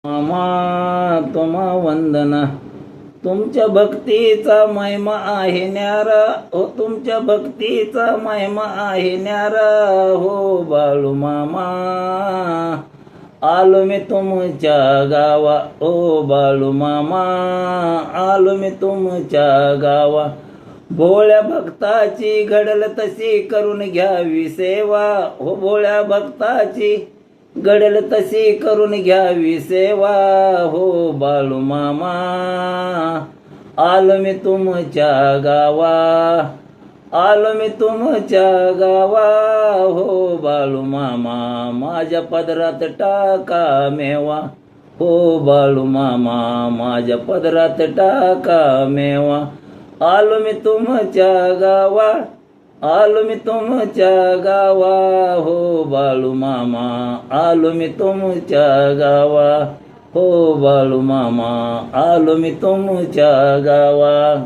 मामा तुम्हा वंदना, तुमच्या भक्तीचा महिमा आहे न्यारा हो, तुमच्या भक्तीचा महिमा आहे न्यारा हो बाळू मामा. आलो मी तुमच्या गावा ओ बाळू मामा, आलो मी तुमच्या गावा. भोळ्या भक्ताची घडल तशी करून घ्यावी सेवा हो, भोळ्या भक्ताची घडल तशी करून घ्यावी सेवा हो बाळू मामा. आलो मी तुमच्या गावा, आलो मी तुमच्या गावा हो बाळू मामा. माझ्या पदरात टाका मेवा हो बाळू मामा, माझ्या पदरात टाका मेवा. आलो मी तुमच्या गावा, आलो मी तुमच्या गावा हो बाळू मामा, आलो मी तुमच्या गावा हो बाळू मामा, आलो मी तुमच्या गावा.